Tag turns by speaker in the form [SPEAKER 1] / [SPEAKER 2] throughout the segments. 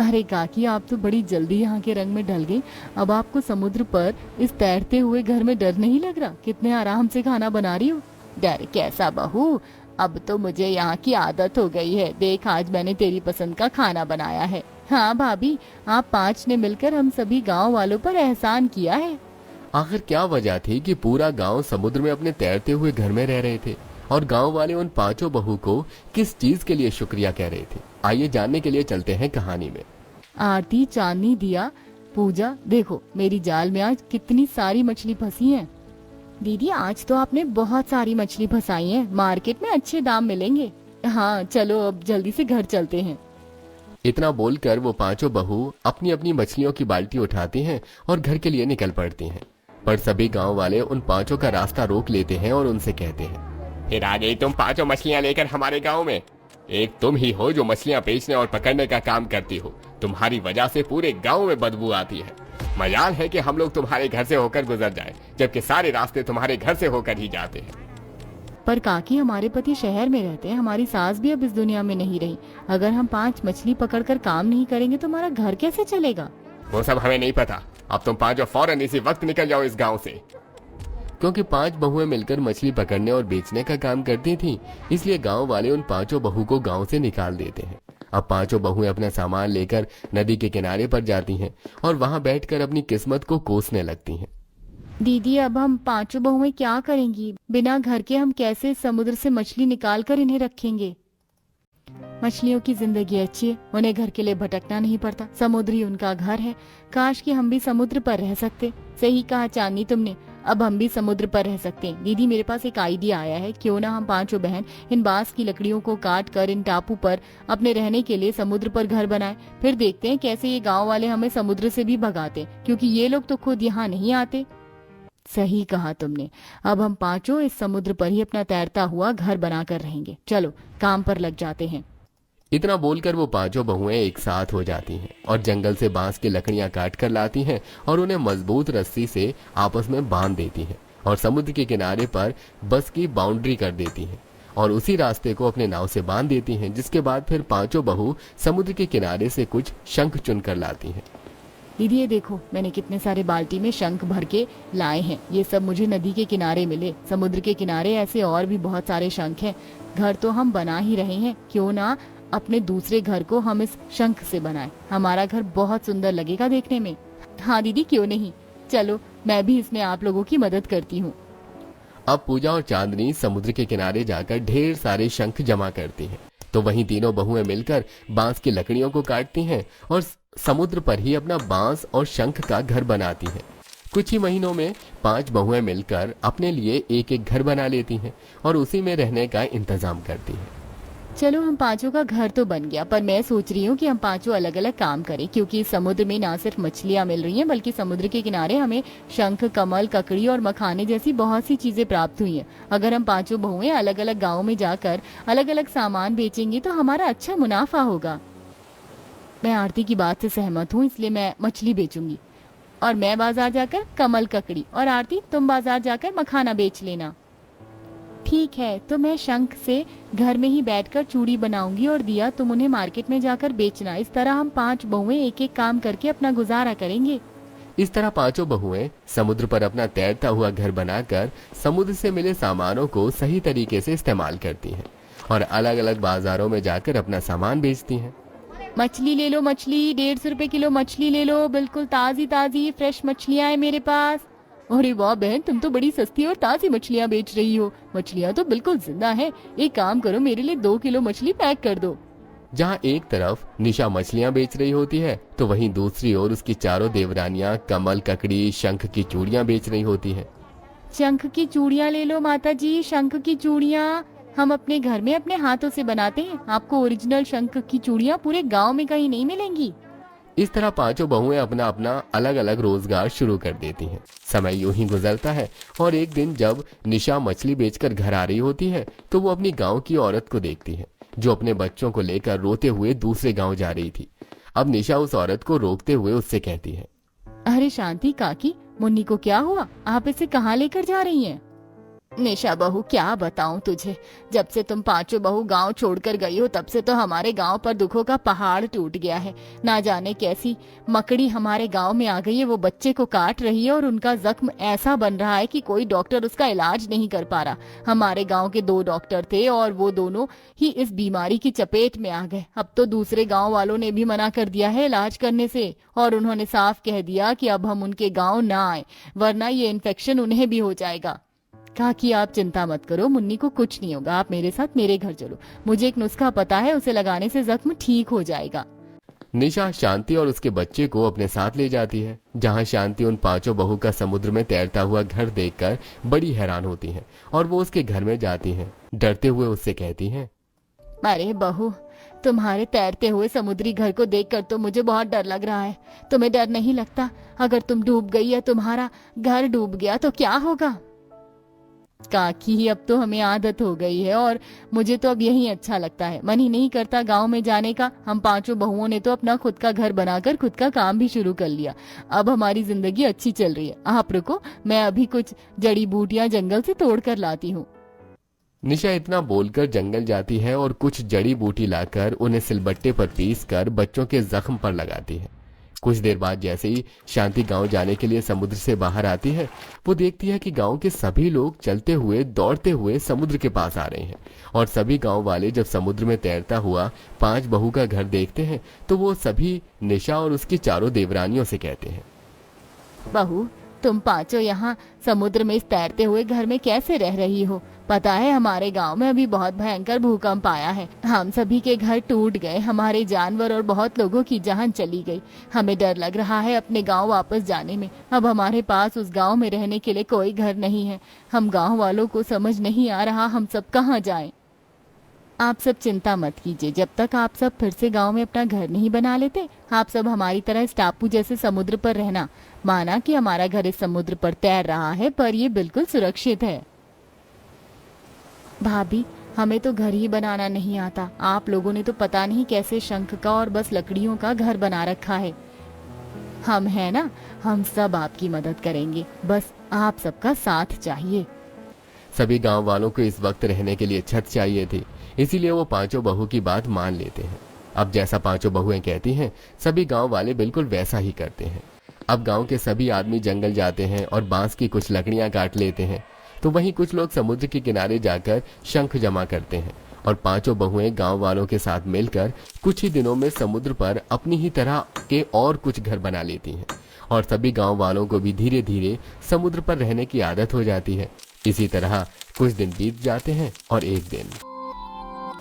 [SPEAKER 1] अरे काकी, आप तो बड़ी जल्दी यहाँ के रंग में ढल गई। अब आपको समुद्र पर इस तैरते हुए घर में डर नहीं लग रहा? कितने आराम से खाना बना रही हो। डर कैसा बहू, अब तो मुझे यहाँ की आदत हो गई है। देख, आज मैंने तेरी पसंद का खाना बनाया है। हाँ भाभी, आप 5 ने मिलकर हम सभी गांव वालों पर एहसान किया है।
[SPEAKER 2] आखिर क्या वजह थी कि पूरा गांव समुद्र में अपने तैरते हुए घर में रह रहे थे और गांव वाले उन 5 बहू को किस चीज के लिए शुक्रिया कह रहे थे? आइए जानने के लिए चलते हैं कहानी में।
[SPEAKER 1] आरती, चांदनी, दिया, पूजा, देखो मेरी जाल में आज कितनी सारी मछली फंसी है। दीदी, आज तो आपने बहुत सारी मछली फंसाई है। मार्केट में अच्छे दाम मिलेंगे। हाँ चलो, अब जल्दी से घर चलते हैं।
[SPEAKER 2] इतना बोलकर वो 5 बहू अपनी अपनी मछलियों की बाल्टी उठाती हैं और घर के लिए निकल पड़ती हैं। पर सभी गांव वाले उन 5 का रास्ता रोक लेते हैं और उनसे कहते हैं, फिर आ गई तुम 5 मछलियां लेकर हमारे गांव में। एक तुम ही हो जो मछलियां बेचने और पकड़ने का काम करती हो। तुम्हारी वजह से पूरे गांव में बदबू आती है। मजाल है कि हम लोग तुम्हारे घर से होकर गुजर जाए, जबकि सारे रास्ते तुम्हारे घर से होकर ही जाते हैं।
[SPEAKER 1] पर काकी, हमारे पति शहर में रहते हैं। हमारी सास भी अब इस दुनिया में नहीं रही। अगर हम 5 मछली पकड़कर काम नहीं करेंगे तो हमारा घर कैसे चलेगा?
[SPEAKER 2] वो सब हमें नहीं पता। अब तुम 5 फौरन इसी वक्त निकल जाओ इस गांव से। क्योंकि 5 बहुएं मिलकर मछली पकड़ने और बेचने का काम करती थीं, इसलिए गांव वाले उन 5 बहू को गांव से निकाल देते हैं। अब 5 बहुएं अपना सामान लेकर नदी के किनारे पर जाती हैं और वहां बैठकर अपनी किस्मत को कोसने लगती हैं।
[SPEAKER 1] दीदी, अब हम 5 बहुएं क्या करेंगी? बिना घर के हम कैसे समुद्र से मछली निकाल कर इन्हें रखेंगे? मछलियों की जिंदगी अच्छी है, उन्हें घर के लिए भटकना नहीं पड़ता। समुद्र ही उनका घर है। काश कि हम भी समुद्र पर रह सकते। सही कहा चांदनी तुमने, अब हम भी समुद्र पर रह सकते हैं। दीदी, मेरे पास एक आइडिया आया है। क्यों ना हम 5 बहन इन बांस की लकड़ियों को काट कर इन टापू पर अपने रहने के लिए समुद्र पर घर बनाए। फिर देखते हैं कैसे ये गाँव वाले हमें समुद्र से भी भगाते, क्योंकि ये लोग तो खुद यहाँ नहीं आते। सही कहा तुमने। अब हम 5 इस समुद्र पर ही अपना तैरता हुआ घर बनाकर रहेंगे। चलो काम पर लग जाते हैं।
[SPEAKER 2] इतना बोलकर वो 5 बहुएं एक साथ हो जाती हैं और जंगल से बांस की लकड़ियां काट कर लाती हैं और उन्हें मजबूत रस्सी से आपस में बांध देती हैं और समुद्र के किनारे पर बस की बाउंड्री कर देती हैं और उसी रास्ते को अपने नाव से बांध देती हैं। जिसके बाद फिर 5 बहू समुद्र के किनारे से कुछ शंख चुन कर लाती हैं।
[SPEAKER 1] दीदी, ये देखो मैंने कितने सारे बाल्टी में शंख भर के लाए हैं। ये सब मुझे नदी के किनारे मिले। समुद्र के किनारे ऐसे और भी बहुत सारे शंख हैं। घर तो हम बना ही रहे हैं, क्यों ना अपने दूसरे घर को हम इस शंख से बनाएं। हमारा घर बहुत सुंदर लगेगा देखने में। हाँ दीदी, क्यों नहीं। चलो, मैं भी इसमें आप लोगों की मदद करती हूँ।
[SPEAKER 2] अब पूजा और चांदनी समुद्र के किनारे जाकर ढेर सारे शंख जमा करती हैं, तो वहीं तीनों बहुएं मिलकर बांस की लकड़ियों को काटती हैं और समुद्र पर ही अपना बांस और शंख का घर बनाती हैं। कुछ ही महीनों में 5 बहुएं मिलकर अपने लिए एक एक घर बना लेती हैं और उसी में रहने का इंतजाम करती हैं।
[SPEAKER 1] चलो, हम 5 का घर तो बन गया, पर मैं सोच रही हूँ कि हम 5 अलग अलग काम करें, क्योंकि समुद्र में ना सिर्फ मछलियाँ मिल रही हैं, बल्कि समुद्र के किनारे हमें शंख, कमल, ककड़ी और मखाने जैसी बहुत सी चीजें प्राप्त हुई हैं। अगर हम 5 बहुएं अलग अलग गाँव में जाकर अलग अलग सामान बेचेंगे तो हमारा अच्छा मुनाफा होगा। मैं आरती की बात से सहमत हूँ, इसलिए मैं मछली बेचूंगी और मैं बाजार जाकर कमल, ककड़ी, और आरती तुम बाजार जाकर मखाना बेच लेना। ठीक है, तो मैं शंख से घर में ही बैठकर चूड़ी बनाऊंगी और दिया तुम उन्हें मार्केट में जाकर बेचना। इस तरह हम 5 बहुएं एक एक काम करके अपना गुजारा करेंगे।
[SPEAKER 2] इस तरह 5 बहुएं समुद्र पर अपना तैरता हुआ घर बनाकर समुद्र से मिले सामानों को सही तरीके से इस्तेमाल करती हैं और अलग अलग बाजारों में जाकर अपना सामान बेचती हैं।
[SPEAKER 1] मछली ले लो, मछली 150 रुपए किलो मछली ले लो। बिल्कुल ताजी ताजी फ्रेश मछलियाँ हैं मेरे पास। अरे वाह बहन, तुम तो बड़ी सस्ती और ताजी मछलियाँ बेच रही हो। मछलियाँ तो बिल्कुल जिंदा है। एक काम करो, मेरे लिए 2 किलो मछली पैक कर दो।
[SPEAKER 2] जहाँ एक तरफ निशा मछलियाँ बेच रही होती है तो वहीं दूसरी ओर उसकी चारों देवरानियाँ कमल, ककड़ी, शंख की चूड़ियाँ बेच रही होती हैं।
[SPEAKER 1] शंख की चूड़ियाँ ले लो माता जी, शंख की चूड़ियाँ हम अपने घर में अपने हाथों से बनाते हैं। आपको ओरिजिनल शंख की चूड़ियाँ पूरे गाँव में कहीं नहीं मिलेंगी।
[SPEAKER 2] इस तरह 5 बहुएं अपना अपना अलग अलग रोजगार शुरू कर देती हैं। समय यूं ही गुजरता है और एक दिन जब निशा मछली बेचकर घर आ रही होती है तो वो अपनी गांव की औरत को देखती है जो अपने बच्चों को लेकर रोते हुए दूसरे गांव जा रही थी। अब निशा उस औरत को रोकते हुए उससे कहती है,
[SPEAKER 1] अरे शांति काकी, मुन्नी को क्या हुआ? आप इसे कहाँ लेकर जा रही हैं? निशा बहू, क्या बताऊं तुझे, जब से तुम पांचों बहू गांव छोड़कर गई हो तब से तो हमारे गांव पर दुखों का पहाड़ टूट गया है। ना जाने कैसी मकड़ी हमारे गांव में आ गई है, वो बच्चे को काट रही है और उनका जख्म ऐसा बन रहा है कि कोई डॉक्टर उसका इलाज नहीं कर पा रहा। हमारे गांव के 2 डॉक्टर थे और वो दोनों ही इस बीमारी की चपेट में आ गए। अब तो दूसरे गाँव वालों ने भी मना कर दिया है इलाज करने से, और उन्होंने साफ कह दिया कि अब हम उनके गाँव ना आए, वरना ये इन्फेक्शन उन्हें भी हो जाएगा। कहा कि आप चिंता मत करो, मुन्नी को कुछ नहीं होगा, आप मेरे साथ मेरे घर चलो, मुझे एक नुस्खा पता है, उसे लगाने से जख्म ठीक हो जाएगा।
[SPEAKER 2] निशा शांति और उसके बच्चे को अपने साथ ले जाती है, जहां शांति उन पांचों बहू का समुद्र में तैरता हुआ घर देखकर बड़ी हैरान होती है और वो उसके घर में जाती हैं। डरते हुए उससे कहती हैं,
[SPEAKER 1] अरे बहू, तुम्हारे तैरते हुए समुद्री घर को देखकर तो मुझे बहुत डर लग रहा है। तुम्हें डर नहीं लगता? अगर तुम डूब गई या तुम्हारा घर डूब गया तो क्या होगा? काकी, अब तो हमें आदत हो गई है और मुझे तो अब यही अच्छा लगता है, मन ही नहीं करता गांव में जाने का। हम पांचों बहुओं ने तो अपना खुद का घर बनाकर खुद का काम भी शुरू कर लिया, अब हमारी जिंदगी अच्छी चल रही है। आप रुको, मैं अभी कुछ जड़ी बूटियां जंगल से तोड़ कर लाती हूँ।
[SPEAKER 2] निशा इतना बोलकर जंगल जाती है और कुछ जड़ी बूटी लाकर उन्हें सिलबट्टे पर पीसकर बच्चों के जख्म पर लगाती है। कुछ देर बाद जैसे ही शांति गांव जाने के लिए समुद्र से बाहर आती है, वो देखती है कि गांव के सभी लोग चलते हुए दौड़ते हुए समुद्र के पास आ रहे हैं, और सभी गांव वाले जब समुद्र में तैरता हुआ 5 बहू का घर देखते हैं तो वो सभी निशा और उसकी चारों देवरानियों से कहते हैं,
[SPEAKER 1] बहू, तुम पांचों यहाँ समुद्र में इस तैरते हुए घर में कैसे रह रही हो? पता है हमारे गांव में अभी बहुत भयंकर भूकंप आया है, हम सभी के घर टूट गए, हमारे जानवर और बहुत लोगों की जान चली गई। हमें डर लग रहा है अपने गांव वापस जाने में। अब हमारे पास उस गांव में रहने के लिए कोई घर नहीं है। हम गांव वालों को समझ नहीं आ रहा हम सब कहाँ जाएं। आप सब चिंता मत कीजिए, जब तक आप सब फिर से गांव में अपना घर नहीं बना लेते, आप सब हमारी तरह इस टापू जैसे समुद्र पर रहना। माना कि हमारा घर इस समुद्र पर तैर रहा है, पर ये बिल्कुल सुरक्षित है। भाभी, हमें तो घर ही बनाना नहीं आता, आप लोगों ने तो पता नहीं कैसे शंख का और बस लकड़ियों का घर बना रखा है। हम है ना, हम सब आपकी मदद करेंगे, बस आप सबका साथ चाहिए।
[SPEAKER 2] सभी गांव वालों को इस वक्त रहने के लिए छत चाहिए थी, इसीलिए वो पांचों बहू की बात मान लेते हैं। अब जैसा पांचों बहुएं कहती हैं, सभी गांव वाले बिल्कुल वैसा ही करते हैं। अब गांव के सभी आदमी जंगल जाते हैं और बांस की कुछ लकड़ियां काट लेते हैं, तो वहीं कुछ लोग समुद्र के किनारे जाकर शंख जमा करते हैं, और पांचों बहुएं गांव वालों के साथ मिलकर कुछ ही दिनों में समुद्र पर अपनी ही तरह के और कुछ घर बना लेती हैं, और सभी गांव वालों को भी धीरे धीरे समुद्र पर रहने की आदत हो जाती है। इसी तरह कुछ दिन बीत जाते हैं और एक दिन,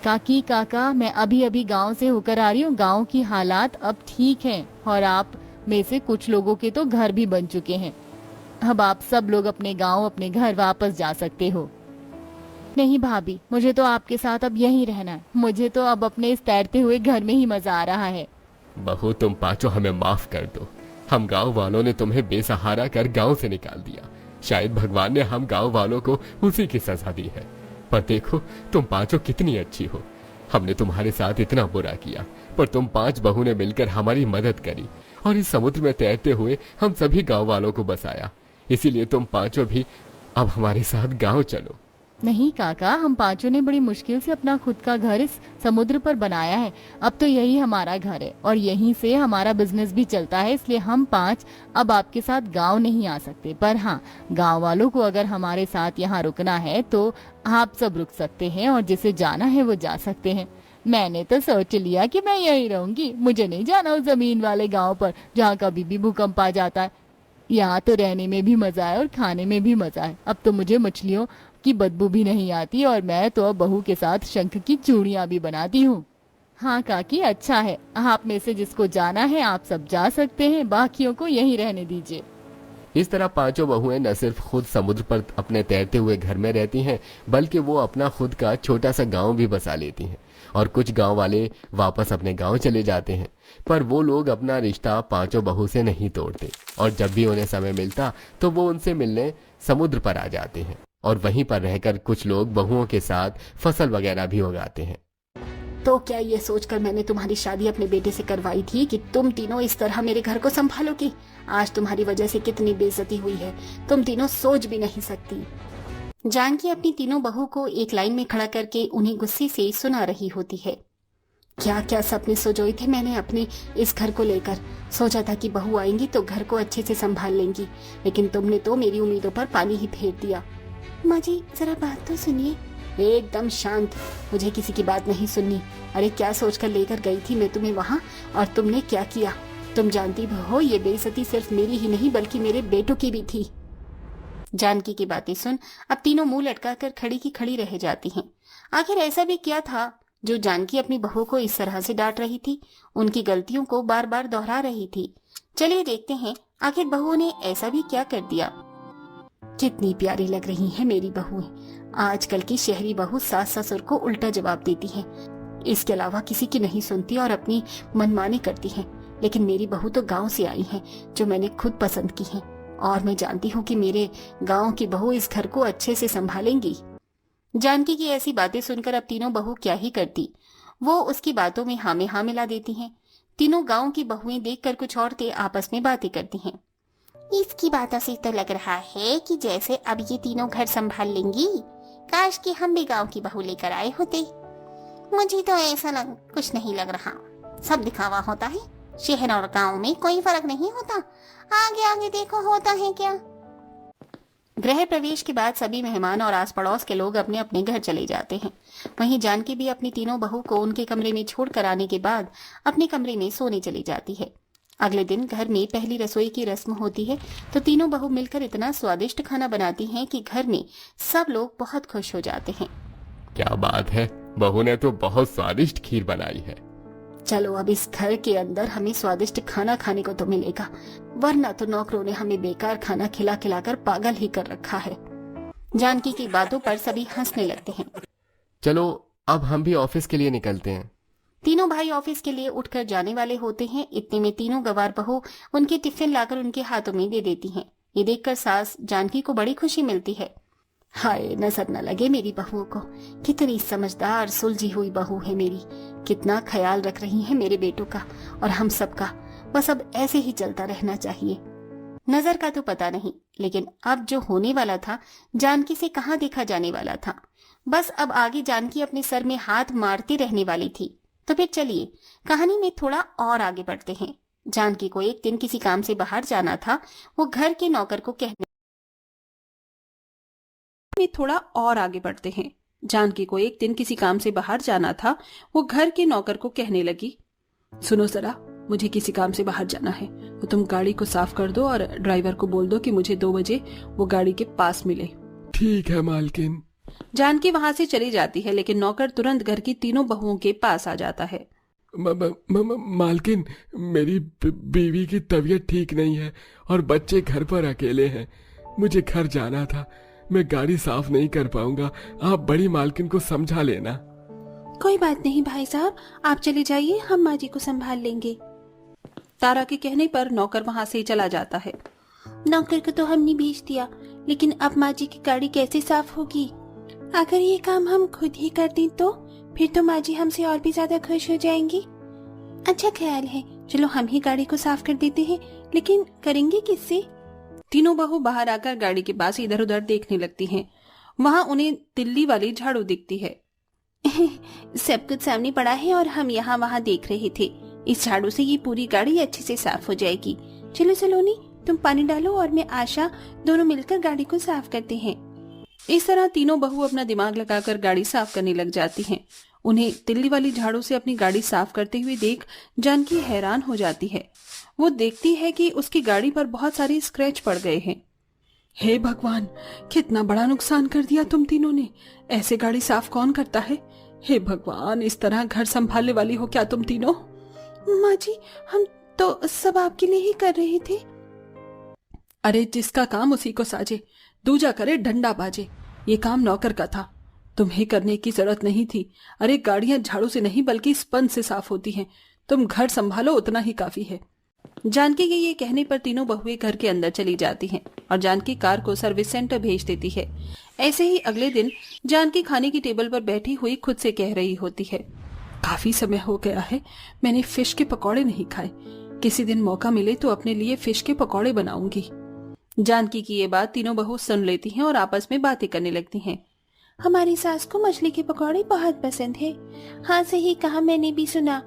[SPEAKER 1] काकी काका, मैं अभी अभी गांव से होकर आ रही हूँ। गांव की हालात अब ठीक हैं और आप में से कुछ लोगों के तो घर भी बन चुके हैं। अब आप सब लोग अपने गांव, अपने घर वापस जा सकते हो। नहीं भाभी, मुझे तो आपके साथ अब यहीं रहना है। मुझे तो अब अपने इस तैरते हुए घर में ही मजा आ रहा है।
[SPEAKER 2] बहू, तुम पांचों हमें माफ कर दो। हम गांव वालों ने तुम्हें बेसहारा कर गांव से निकाल दिया। शायद भगवान ने हम गांव वालों को उसी की सजा दी है। पर देखो, तुम पांचों कितनी अच्छी हो। हमने तुम्हारे साथ इतना बुरा किया, पर तुम 5 बहू ने मिलकर हमारी मदद करी और इस समुद्र में तैरते हुए हम सभी गांव वालों को बचाया। इसीलिए तुम पांचों भी अब हमारे साथ गांव चलो।
[SPEAKER 1] नहीं काका, हम पांचों ने बड़ी मुश्किल से अपना खुद का घर इस समुद्र पर बनाया है। अब तो यही हमारा घर है और यहीं से हमारा बिजनेस भी चलता है, इसलिए हम 5 अब आपके साथ गांव नहीं आ सकते। पर हाँ, गांव वालों को अगर हमारे साथ यहाँ रुकना है तो आप सब रुक सकते हैं और जिसे जाना है वो जा सकते हैं। मैंने तो सोच लिया कि मैं यहीं रहूंगी, मुझे नहीं जाना उस जमीन वाले गाँव पर जहाँ कभी भी भूकंप आ जाता है। यहाँ तो रहने में भी मजा है और खाने में भी मजा है। अब तो मुझे मछलियों की बदबू भी नहीं आती और मैं तो अब बहू के साथ शंख की चूड़ियां भी बनाती हूँ। हाँ काकी, अच्छा है, आप में से जिसको जाना है आप सब जा सकते हैं, बाकियों को यहीं रहने दीजिए।
[SPEAKER 2] इस तरह पांचों बहुएं न सिर्फ खुद समुद्र पर अपने तैरते हुए घर में रहती हैं, बल्कि वो अपना खुद का छोटा सा गांव भी बसा लेती हैं। और कुछ गांव वाले वापस अपने गांव चले जाते हैं, पर वो लोग अपना रिश्ता पांचों बहू से नहीं तोड़ते और जब भी उन्हें समय मिलता तो वो उनसे मिलने समुद्र पर आ जाते हैं और वहीं पर रहकर कुछ लोग बहुओं के साथ फसल वगैरह भी उगाते हैं।
[SPEAKER 3] तो क्या ये सोचकर मैंने तुम्हारी शादी अपने बेटे से करवाई थी कि तुम तीनों इस तरह मेरे घर को संभालोगी? आज तुम्हारी वजह से कितनी बेइज्जती हुई है, तुम तीनों सोच भी नहीं सकती। जानकी अपनी तीनों बहू को एक लाइन में खड़ा करके उन्हें गुस्से से सुना रही होती है। क्या क्या सपने सजोए थे मैंने अपने इस घर को लेकर। सोचा था कि बहू आएंगी तो घर को अच्छे से संभाल लेंगी, लेकिन तुमने तो मेरी उम्मीदों पर पानी ही फेर दिया। माँ जी जरा बात तो सुनिए। एकदम शांत, मुझे किसी की बात नहीं सुननी। अरे क्या सोचकर लेकर गई थी मैं तुम्हें वहाँ, और तुमने क्या किया? तुम जानती हो ये बेइज्जती सिर्फ मेरी ही नहीं बल्कि मेरे बेटों की भी थी। जानकी की बातें सुन अब तीनों मुंह लटकाकर खड़ी की खड़ी रह जाती हैं। आखिर ऐसा भी क्या था जो जानकी अपनी बहू को इस तरह से डांट रही थी, उनकी गलतियों को बार बार दोहरा रही थी। चलिए देखते हैं आखिर बहुओं ने ऐसा भी क्या कर दिया। कितनी प्यारी लग रही है मेरी बहुएं। आजकल की शहरी बहू सास ससुर को उल्टा जवाब देती है, इसके अलावा किसी की नहीं सुनती और अपनी मनमानी करती है। लेकिन मेरी बहू तो गांव से आई है, जो मैंने खुद पसंद की है, और मैं जानती हूँ कि मेरे गांव की बहू इस घर को अच्छे से संभालेंगी। जानकी की ऐसी बातें सुनकर अब तीनों बहू क्या ही करती, वो उसकी बातों में हाँ में हाँ मिला देती हैं। तीनों गांव की बहुएं देखकर कुछ औरतें आपस में बातें करती हैं। इसकी बातों से तो लग रहा है कि जैसे अब ये तीनों घर संभाल लेंगी। काश कि हम भी गांव की बहू लेकर आए होते। मुझे तो ऐसा कुछ नहीं लग रहा, सब दिखावा होता है। शहर और गांव में कोई फर्क नहीं होता। आगे आगे देखो होता है क्या। गृह प्रवेश के बाद सभी मेहमान और आस पड़ोस के लोग अपने अपने घर चले जाते हैं। वहीं जानकी भी अपनी तीनों बहू को उनके कमरे में छोड़कर आने के बाद अपने कमरे में सोने चली जाती है। अगले दिन घर में पहली रसोई की रस्म होती है, तो तीनों बहू मिलकर इतना स्वादिष्ट खाना बनाती हैं कि घर में सब लोग बहुत खुश हो जाते हैं।
[SPEAKER 2] क्या बात है, बहू ने तो बहुत स्वादिष्ट खीर बनाई है।
[SPEAKER 3] चलो अब इस घर के अंदर हमें स्वादिष्ट खाना खाने को तो मिलेगा, वरना तो नौकरों ने हमें बेकार खाना खिला खिलाकर पागल ही कर रखा है। जानकी की बातों पर सभी हंसने लगते हैं।
[SPEAKER 2] चलो अब हम भी ऑफिस के लिए निकलते हैं।
[SPEAKER 3] तीनों भाई ऑफिस के लिए उठकर जाने वाले होते हैं। इतने में तीनों गवार बहू उनके टिफिन लाकर उनके हाथों में दे देती हैं। ये देखकर सास जानकी को बड़ी खुशी मिलती है। हाय, नजर न लगे मेरी बहुओं को, कितनी समझदार सुलझी हुई बहू है मेरी। कितना ख्याल रख रही है मेरे बेटों का और हम सबका। बस अब ऐसे ही चलता रहना चाहिए। नजर का तो पता नहीं, लेकिन अब जो होने वाला था जानकी से कहाँ देखा जाने वाला था। बस अब आगे जानकी अपने सर में हाथ मारती रहने वाली थी। तो फिर चलिए कहानी में थोड़ा और आगे बढ़ते हैं। जानकी को एक दिन किसी काम से बाहर जाना था। वो घर के नौकर को कहने
[SPEAKER 4] में थोड़ा और आगे बढ़ते हैं। जानकी को एक दिन किसी काम से बाहर जाना था। वो घर के नौकर को कहने लगी, सुनो जरा, मुझे किसी काम से बाहर जाना है, तो तुम गाड़ी को साफ कर दो और ड्राइवर को बोल दो कि मुझे 2 बजे वो गाड़ी के पास मिले।
[SPEAKER 2] ठीक है मालकिन।
[SPEAKER 4] जानकी वहां से चली जाती है, लेकिन नौकर तुरंत घर की तीनों बहुओं के पास आ जाता है।
[SPEAKER 2] मालकिन, मेरी बीवी की तबीयत ठीक नहीं है और बच्चे घर पर अकेले हैं। मुझे घर जाना था, मैं गाड़ी साफ नहीं कर पाऊंगा। आप बड़ी मालकिन को समझा लेना।
[SPEAKER 4] कोई बात नहीं भाई साहब, आप चले जाइए, हम माँ जी को संभाल लेंगे। तारा के कहने पर नौकर वहाँ से चला जाता है। नौकर को तो हमने भेज दिया, लेकिन अब माँ जी की गाड़ी कैसे साफ होगी? अगर ये काम हम खुद ही कर दें तो फिर तो माँ जी हमसे और भी ज्यादा खुश हो जाएंगी। अच्छा ख्याल है, चलो हम ही गाड़ी को साफ कर देते हैं, लेकिन करेंगे किससे? तीनों बहू बाहर आकर गाड़ी के पास इधर उधर देखने लगती हैं। वहाँ उन्हें तिल्ली वाली झाड़ू दिखती है। सब कुछ सामने पड़ा है और हम यहाँ वहाँ देख रहे थे। इस झाड़ू से ये पूरी गाड़ी अच्छे से साफ हो जाएगी। चलो सलोनी, तुम पानी डालो और मैं आशा दोनों मिलकर गाड़ी को साफ करते हैं। इस तरह तीनों बहू अपना दिमाग लगाकर गाड़ी साफ करने लग जाती हैं। उन्हें तिल्ली वाली झाड़ू से अपनी गाड़ी साफ करते हुए देख जानकी हैरान हो जाती है। वो देखती है कि उसकी गाड़ी पर बहुत सारे स्क्रैच पड़ गए हैं। हे भगवान, कितना बड़ा नुकसान कर दिया तुम तीनों ने। ऐसे गाड़ी साफ कौन करता है? हे भगवान, इस तरह घर संभालने वाली हो क्या तुम तीनों? माँ जी, हम तो सब आपके लिए ही कर रहे थे। अरे जिसका काम उसी को साजे, दूजा करे डंडा बाजे। ये काम नौकर का था, तुम्हें करने की जरूरत नहीं थी। अरे गाड़ियां झाड़ू से नहीं बल्कि स्पंज से साफ होती हैं। तुम घर संभालो, उतना ही काफी है। जानकी के ये कहने पर तीनों बहुएं घर के अंदर चली जाती हैं और जानकी कार को सर्विस सेंटर भेज देती है। ऐसे ही अगले दिन जानकी खाने की टेबल पर बैठी हुई खुद से कह रही होती है, काफी समय हो गया है मैंने फिश के पकौड़े नहीं खाए। किसी दिन मौका मिले तो अपने लिए फिश के पकौड़े बनाऊंगी। जानकी की ये बात तीनों बहू सुन लेती हैं और आपस में बातें करने लगती हैं। हमारी सास को मछली के पकौड़े बहुत पसंद है। हाँ, सही कहा, मैंने भी सुना।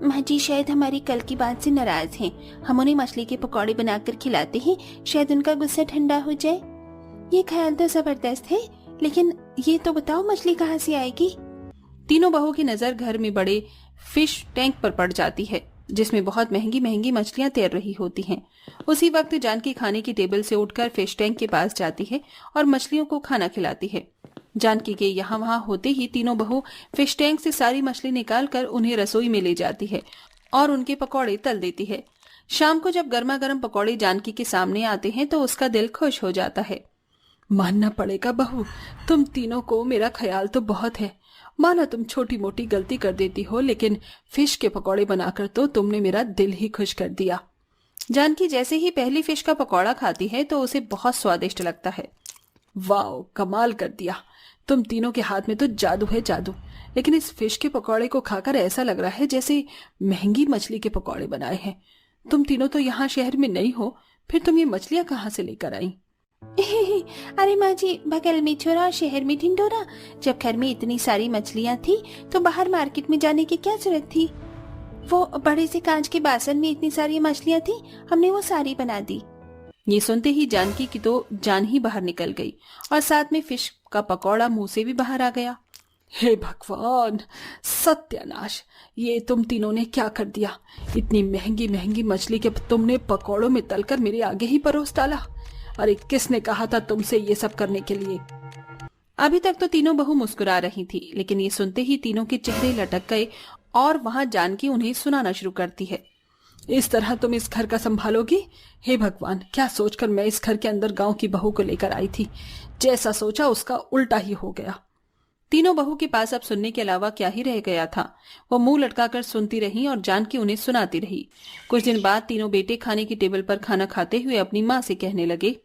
[SPEAKER 4] माँ जी शायद हमारी कल की बात से नाराज हैं। हम उन्हें मछली के पकौड़े बनाकर खिलाते हैं, शायद उनका गुस्सा ठंडा हो जाए। ये ख्याल तो जबरदस्त है, लेकिन ये तो बताओ मछली कहाँ से आएगी? तीनों बहू की नजर घर में बड़े फिश टैंक पर पड़ जाती है, जिसमें बहुत महंगी महंगी मछलियां तैर रही होती हैं। उसी वक्त जानकी खाने की टेबल से उठकर फिश टैंक के पास जाती है और मछलियों को खाना खिलाती है। जानकी के यहाँ वहां होते ही तीनों बहू फिश टैंक से सारी मछली निकालकर उन्हें रसोई में ले जाती है और उनके पकौड़े तल देती है। शाम को जब गर्मा गर्म पकौड़े जानकी के सामने आते हैं तो उसका दिल खुश हो जाता है। मानना पड़ेगा बहू, तुम तीनों को मेरा ख्याल तो बहुत है। माना तुम छोटी मोटी गलती कर देती हो, लेकिन फिश के पकौड़े बनाकर तो तुमने मेरा दिल ही खुश कर दिया। जानकी जैसे ही पहली फिश का पकौड़ा खाती है तो उसे बहुत स्वादिष्ट लगता है। वाह, कमाल कर दिया, तुम तीनों के हाथ में तो जादू है जादू। लेकिन इस फिश के पकौड़े को खाकर ऐसा लग रहा है जैसे महंगी मछली के पकौड़े बनाए हैं। तुम तीनों तो यहाँ शहर में नहीं हो, फिर तुम ये मछलियां कहाँ से लेकर आई? अरे माँ जी, बगल में छोरा और शहर में ढिंडोरा। जब घर में इतनी सारी मछलियाँ थी तो बाहर मार्केट में जाने की क्या जरूरत थी? वो बड़े से कांच के बासन में इतनी सारी मछलियाँ थी, हमने वो सारी बना दी। ये सुनते ही जानकी की तो जान ही बाहर निकल गई और साथ में फिश का पकौड़ा मुंह से भी बाहर आ गया। हे भगवान, सत्यानाश, ये तुम तीनों ने क्या कर दिया? इतनी महंगी महंगी मछली के तुमने पकौड़ों में तलकर मेरे आगे ही परोस डाला। अरे किसने कहा था तुमसे ये सब करने के लिए? अभी तक तो तीनों बहू मुस्कुरा रही थी, लेकिन ये सुनते ही तीनों के चेहरे लटक गए और वहां जानकी उन्हें सुनाना शुरू करती है। इस तरह तुम इस घर का संभालोगी? हे भगवान, क्या सोचकर मैं इस घर के अंदर गांव की बहू को लेकर आई थी। जैसा सोचा उसका उल्टा ही हो गया। तीनों बहू के पास अब सुनने के अलावा क्या ही रह गया था। वो मुंह लटकाकर सुनती रही और जानकी उन्हें सुनाती रही। कुछ दिन बाद तीनों बेटे खाने की टेबल पर खाना खाते हुए अपनी माँ से कहने लगे,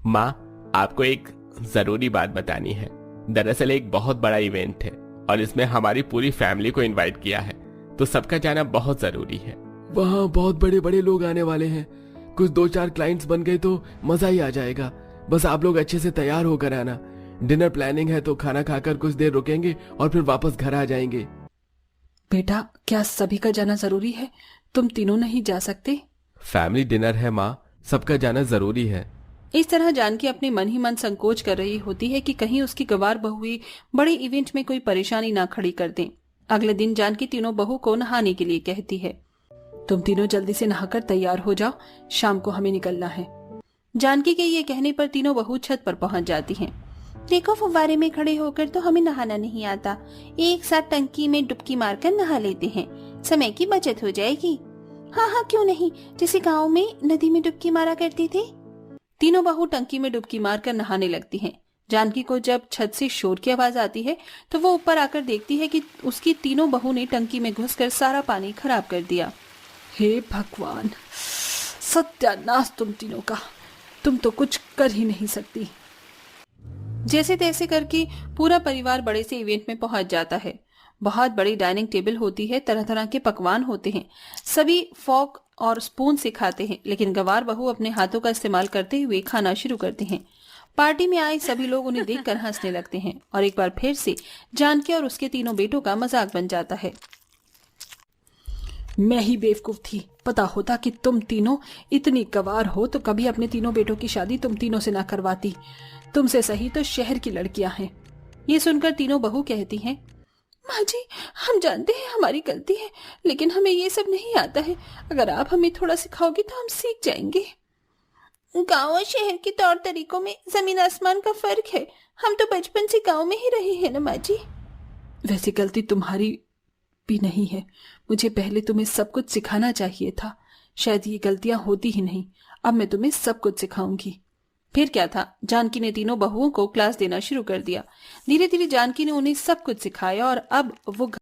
[SPEAKER 2] माँ, आपको एक जरूरी बात बतानी है। दरअसल एक बहुत बड़ा इवेंट है और इसमें हमारी पूरी फैमिली को इनवाइट किया है, तो सबका जाना बहुत जरूरी है। वहाँ बहुत बड़े बड़े लोग आने वाले हैं। कुछ 2-4 क्लाइंट्स बन गए तो मजा ही आ जाएगा। बस आप लोग अच्छे से तैयार होकर आना। डिनर प्लानिंग है तो खाना खाकर कुछ देर रुकेंगे और फिर वापस घर आ जाएंगे।
[SPEAKER 4] बेटा, क्या सभी का जाना जरूरी है? तुम तीनों नहीं जा सकते?
[SPEAKER 2] फैमिली डिनर है माँ, सबका जाना जरूरी है।
[SPEAKER 4] इस तरह जानकी अपने मन ही मन संकोच कर रही होती है कि कहीं उसकी गवार बहु बड़े इवेंट में कोई परेशानी ना खड़ी कर दें। अगले दिन जानकी तीनों बहू को नहाने के लिए कहती है। तुम तीनों जल्दी से नहाकर तैयार हो जाओ, शाम को हमें निकलना है। जानकी के ये कहने पर तीनों बहू छत पर पहुंच जाती हैं। देखो, फव्वारे में खड़े होकर तो हमें नहाना नहीं आता। एक साथ टंकी में डुबकी मारकर नहा लेते हैं, समय की बचत हो जाएगी। हाँ हाँ, क्यों नहीं, जैसे गाँव में नदी में डुबकी मारा करते थे। तीनों बहू टंकी में डुबकी मारकर नहाने लगती हैं। जानकी को जब छत से शोर की आवाज आती है तो वो ऊपर आकर देखती है कि उसकी तीनों बहू ने टंकी में घुसकर सारा पानी खराब कर दिया। हे भगवान, सत्यानाश तुम तीनों का, तुम तो कुछ कर ही नहीं सकती। जैसे तैसे करके पूरा परिवार बड़े से इवेंट में पहुंच जाता है। बहुत बड़ी डाइनिंग टेबल होती है, तरह तरह के पकवान होते हैं। सभी फॉर्क और स्पून से खाते हैं, लेकिन गवार बहू अपने हाथों का इस्तेमाल करते हुए खाना शुरू करते हैं। पार्टी में आए सभी लोग उन्हें देखकर हंसने लगते हैं और एक बार फिर से जानकी और उसके तीनों बेटों का मजाक बन जाता है। मैं ही बेवकूफ थी, पता होता कि तुम तीनों इतनी गवार हो तो कभी अपने तीनों बेटों की शादी तुम तीनों से ना करवाती। तुमसे सही तो शहर की लड़कियां हैं। ये सुनकर तीनों बहू कहती हैं, माँ जी, हम जानते हैं हमारी गलती है, लेकिन हमें ये सब नहीं आता है। अगर आप हमें थोड़ा सिखाओगे तो हम सीख जाएंगे। गांव और शहर के तौर तरीकों में जमीन आसमान का फर्क है। हम तो बचपन से गांव में ही रहे हैं ना माँ जी। वैसे गलती तुम्हारी भी नहीं है, मुझे पहले तुम्हें सब कुछ सिखाना चाहिए था। शायद ये गलतियां होती ही नहीं। अब मैं तुम्हें सब कुछ सिखाऊंगी। फिर क्या था, जानकी ने तीनों बहुओं को क्लास देना शुरू कर दिया। धीरे धीरे जानकी ने उन्हें सब कुछ सिखाया और अब वो